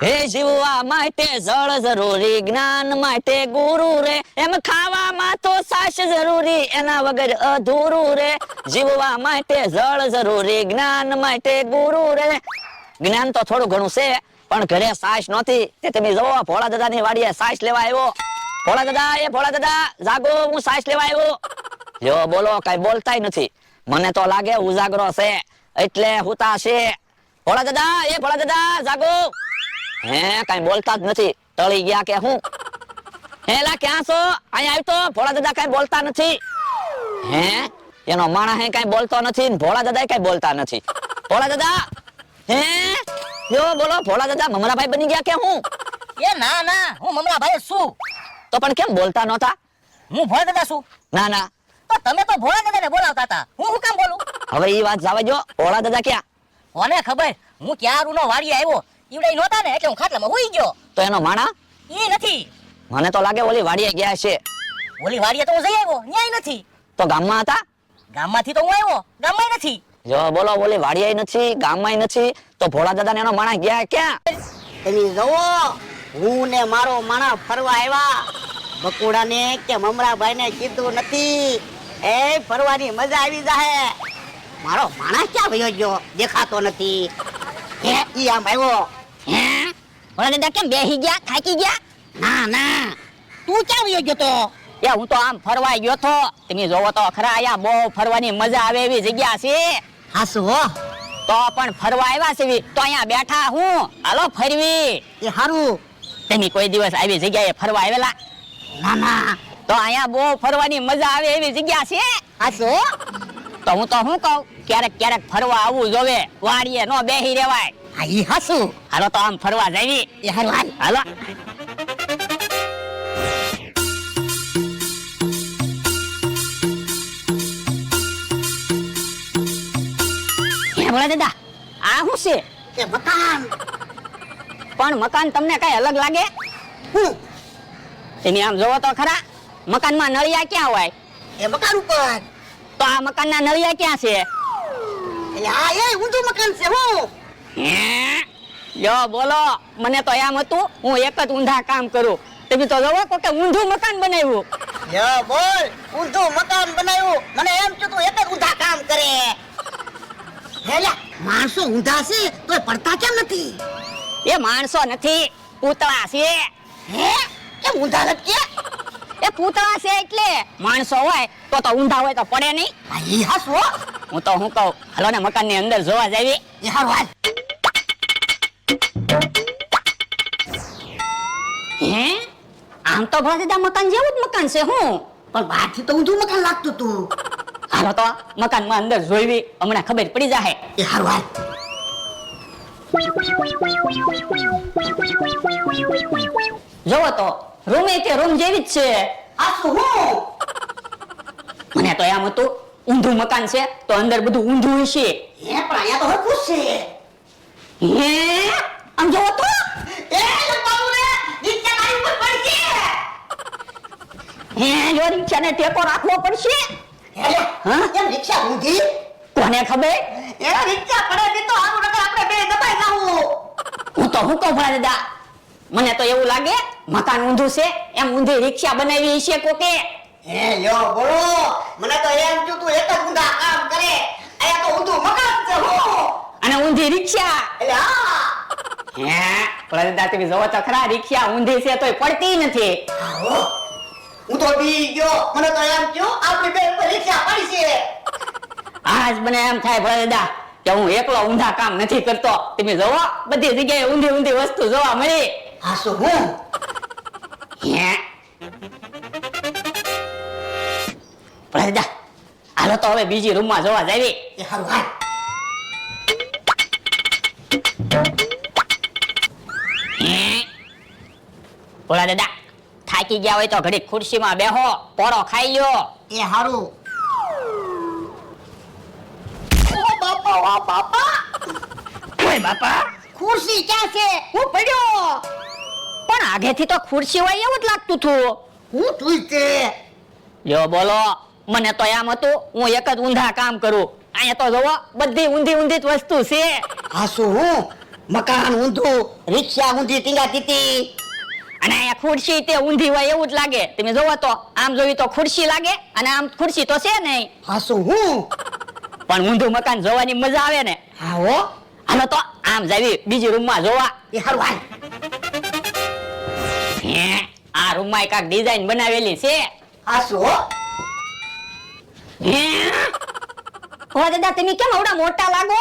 હે જીવવા માટે જળ જરૂરી, જ્ઞાન માટે ગુરુ રે, એમ ખાવામાં તો સાસ જરૂરી, એના વગર અધૂરું રે. જીવવા માટે જળ જરૂરી, જ્ઞાન માટે ગુરુ રે. જ્ઞાન તો થોડું ઘણું છે, પણ ઘરે સાસ નહોતી. તે તમે જોવો ભોળા દાદાની વાડીએ સાસ લેવા આવ્યો. ભોળા દાદા જાગો, હું સાસ લેવા આવ્યો. જો બોલો, કઈ બોલતાય નથી. મને તો લાગે ઉજાગરો છે એટલે હુતા છે. ભોળા દાદા જાગો. હે કઈ બોલતા જ નથી. ટળી ગયા કે હું? હેલા ક્યાં છો? અહીંયા આવ તો. ભોળા દાદા કઈ બોલતા નથી. હે એનો માણા હે કઈ બોલતો નથી, ભોળા દાદા કઈ બોલતા નથી. ભોળા દાદા હે જો બોલો, ભોળા દાદા મમરાભાઈ બની ગયા કે હું? એ ના ના, હું મમરાભાઈ છું. તો પણ કેમ બોલતા નહોતા? હું ભોળા દાદા છું. ના ના, તો તમે તો ભોળા દાદાને બોલાવતા હતા, હું શું કામ બોલું? હવે ઈ વાત જવા દો. ભોળા દાદા ક્યાં? કોને ખબર, હું ક્યારનો વાડીએ આવ્યો, ઈવડે નહોતા ને એટલે હું ખાટલામાં હુઈ ગયો. તો એનો માણા? ઈ નથી. મને તો લાગે ઓલી વાડીએ ગયા છે. ઓલી વાડીએ તો હું જઈ આવ્યો, ન્યાય નથી. તો ગામમાં હતા? ગામમાંથી તો હું આવ્યો, ગામમાં નથી. જો બોલો, ઓલી વાડીએ નથી, ગામમાં નથી, તો ભોળા દાદા ને એનો માણા ગયા ક્યાં? તમે જોવો, હું ને મારો માણા ફરવા આવ્યા. બકુડાને કે મમરાભાઈને કીધું નથી. એ ફરવાની મજા આવી જાહે. મારો માણા ક્યાં વયો ગયો? દેખાતો નથી. હે ઈ આમ આવ્યો. હે ભોળા દાદા કેમ બેહી ગયા, થાકી ગયા? ના ના, તું ક્યાં વયો ગયો તો? એ હું તો આમ ફરવા ગયો તો. તમે જોવો તો ખરા, અહીંયા બહુ ફરવાની મજા આવે એવી જગ્યા છે. હાસુ હો. તો પણ ફરવા આવ્યા છે તો અહીંયા બેઠા હું. હાલો ફરવી. એ હારું. તમે કોઈ દિવસ આવી જગ્યાએ ફરવા આવેલા? ના ના, તો અહીંયા બહુ ફરવાની મજા આવે એવી જગ્યા છે. હાસુ હો. તો હું તો શું કહું, ક્યારેક ક્યારેક ફરવા આવવું જોવે, વાડીએ નો બેહી રહેવાય. હા ઈ હાસુ. હાલો તો આમ ફરવા જાવી. એ હારું હાલ. હાલો. હે ભોળા દાદા, આ શું છે? એ મકાન. પણ મકાન તમને કઈ અલગ લાગે? હું તમે આમ જોવો તો ખરા, મકાનમાં નળિયા ક્યાં હોય? એ મકાન ઉપર. તો આ મકાનના નળિયા ક્યાં છે? એટલે આ એ ઊંધું મકાન છે. હું હે? યો બોલો, મને તો એમ હતું હું એક જ ઊંધા કામ કરું. તમે તો જોવો કે ઊંધું મકાન બનાવ્યું. યો બોલ, ઊંધું મકાન બનાવ્યું. મને એમ કે તું એક જ ઊંધા કામ કરે. હેલા, માણસો ઊંધા છે તોય પડતા કેમ નથી? એ માણસો નથી, પૂતળા છે. હે કેમ ઊંધા નથી? એ પૂતળા છે એટલે માણસો હોય તો ઊંધા હોય તો પડે નહીં. આ ઈ હાસુ હો. હું તો શું કહું, હાલો ને મકાનની અંદર જોવા જાવી. એ હારું હાલ. હે આમ તો ભોળા દાદા મકાન જેવું જ મકાન છે. હું પણ બહારથી તો ઊંધું મકાન લાગતું તું. હાલો તો મકાનમાં અંદર જોઈવી, હમણાં ખબર પડી જાહે. એ હારું હાલ. જોવો તો રૂમ એ રૂમ જેવી જ છે. હાસુ હું મને તો એમ હતું ઊંધું મકાન છે તો અંદર બધું ઊંધું હશે. હે પણ અહીંયા તો હરખું જ છે. હે આમ જોવો તો એ લંબાવું રે, નીચે મારી ઉપર પડશે. હે જો રિક્ષાને ટેકો રાખવો પડશે. હેલે, હા? કેમ રિક્ષા ઊંધી? કોને ખબર? એ રિક્ષા પડે ની તો હારું નકર આપણે બે દબાઈ જાવું. હું તો હું કહું ભોળા દાદા, મને તો એવું લાગે મકાન ઊંધું છે એમ ઊંધી રિક્ષા બનાવી છે કોકે. હે લ્યો બોલો, મને તો એમ થયું તું એક જ ઊંધા કામ કરે. અહીંયા તો ઊંધું મકાન છે. હું અને ઊંધી રિક્ષા. એટલે હા. હે ભોળા દાદા તમે જોવો તો ખરા, રિક્ષા ઊંધી છે તોય પડતી નથી. આવો, હું તો બી ગયો. મને તો એમ થયું આપણી બે ઉપર રિક્ષા પડી છે. આજ મને એમ થાય ભોળા દાદા કે હું એકલો ઊંધા કામ નથી કરતો. તમે જોવો બધી જગ્યાએ ઊંધી ઊંધી વસ્તુ જોવા મળી. હાસુ હું હે ભોળા દાદા, હાલો તો હવે બીજી રૂમમાં જોવા જાવી. એ હારું હાલ. ભોળા દાદા, થાકી ગયા હોય તો ઘડી ખુરશીમાં બેહો, પોરો ખાઈ લ્યો. એ હારું. ઓ બાપા, ઓ બાપા, ઓય બાપા, ખુરશી ક્યાં છે? હું પડ્યો. પણ આગેથી તો ખુરશી હોય એવું જ લાગતું હતું. હું તુંય તે. યો બોલો, મને તો એમ હતું હું એક જ ઊંધા કામ કરું. અહીંયા તો જોવો બધી ઊંધી ઊંધી જ વસ્તુ છે. હાસુ હું મકાન ઊંધું, રિક્ષા ઊંધી ટીંગા તીતી. અને અહીંયા ખુરશી તે ઊંધી હોય એવું જ લાગે. તમે જોવો તો આમ જોવી તો ખુરશી લાગે અને આમ ખુરશી તો છે નહીં. હાસું હું? પણ ઊંધું મકાન જોવાની મજા આવે ને. હા હો. હાલો તો આમ જાવી બીજી રૂમમાં જોવા. એ હારું હાલ. હે, આ રૂમમાં કાંઈક ડિઝાઇન બનાવેલી છે. હાસું હો. હે, ઓ દાદા તમે કેમ આવડા મોટા લાગો?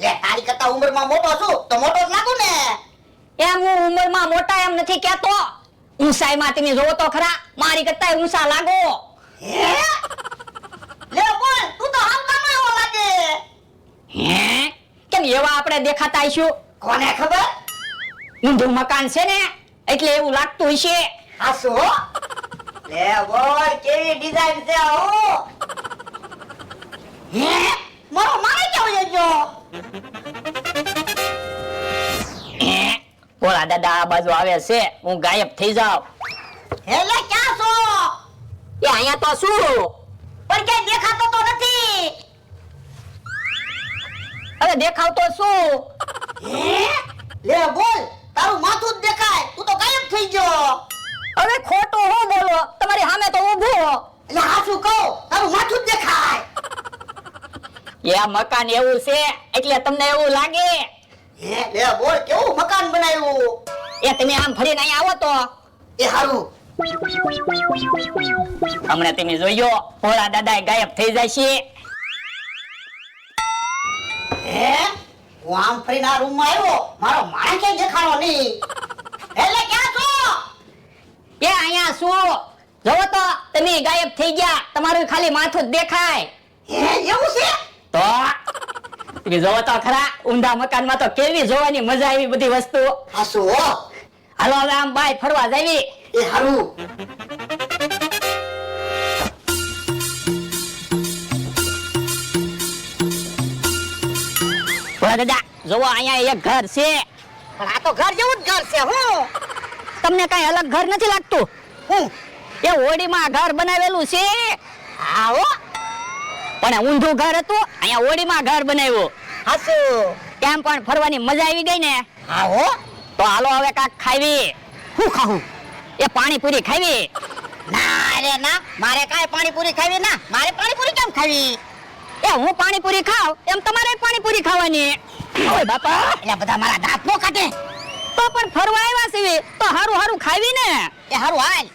લે તારી કરતા ઉંમરમાં મોટો છું તો મોટો જ લાગુ ને. એમ હું ઉંમરમાં મોટા એમ નથી કહેતો. ઊંચાઈમાં તમે જોવો તો ખરા, મારી કરતા ઊંચા લાગો. હે? લે બોલ, તું તો આમ કામ એવો લાગે. હે, કેમ એવા આપણે દેખાતા હશું? કોને ખબર? ઊંધું મકાન છે ને એટલે એવું લાગતું હશે. હાસું હો. લે બોલ, કેવી ડિઝાઇન છે હો. હે? મારો મારે કેવો ગયો? હે, ઓલા દાદા આ બાજુ આવે છે. હું ગાયબ થઈ જાઉં. હે લે ક્યાં છો? એ અહીંયા તો શું? પણ ક્યાંય દેખાતો તો નથી. હવે દેખાવ તો શું? હે? લે બોલ, તારું માથું જ દેખાય. તું તો ગાયબ થઈ ગયો. હવે ખોટું હું બોલો, તમારી સામે તો ઊભો. એટલે હાચું કહું, તારું માથું જ દેખાય. એ મકાન એવું છે એટલે તમને એવું લાગે. હે લે બોલ, કેવું મકાન બનાવ્યું. એ તમે આમ ફરીને અહીંયા આવો તો. એ હારું. હમણાં તમે જોયો ભોળા દાદા ગાયબ થઈ જાય છે. હે? હું આમ ફરીને આ રૂમમાં આવ્યો, મારો માણસ ક્યાંય દેખાણો નહીં. એટલે ક્યાં છો? એ અહીંયા શું? જોવો તો તમે ગાયબ થઈ ગયા, તમારું ખાલી માથું જ દેખાય. હે એવું છે? તો તમે જોવો તો ખરા ઊંધા મકાનમાં તો કેવી જોવાની મજા આવી બધી વસ્તુ. હાસું હો. હાલો હવે આમ બાય ફરવા જાવી. એ હારું. ભોળા દાદા જોવો અહીંયા એક ઘર છે. પણ આ તો ઘર જેવું જ ઘર છે. હું તમને કઈ અલગ ઘર નથી લાગતું? હું એ હોડીમાં ઘર બનાવેલું છે. હા હો. પણ ઊંધું ઘર હતું, અહીંયા હોડીમાં ઘર બનાવ્યું. હાસું. કેમ પણ ફરવાની મજા આવી ગઈ ને. હા હો. તો હાલો હવે કાક ખાવી. હું ખાવું? એ પાણીપુરી ખાવી. ના રે ના, મારે કાંઈ પાણીપુરી ખાવી ના. મારે પાણીપુરી કેમ ખાવી? એ હું પાણીપુરી ખાવ એમ તમારે પાણીપુરી ખાવાની. ઓય બાપા, એટલે બધા મારા દાંત નો કાઢે. તો પણ ફરવા આવ્યા છીએ તો હારું હારું ખાવી ને. એ હારું હાલ.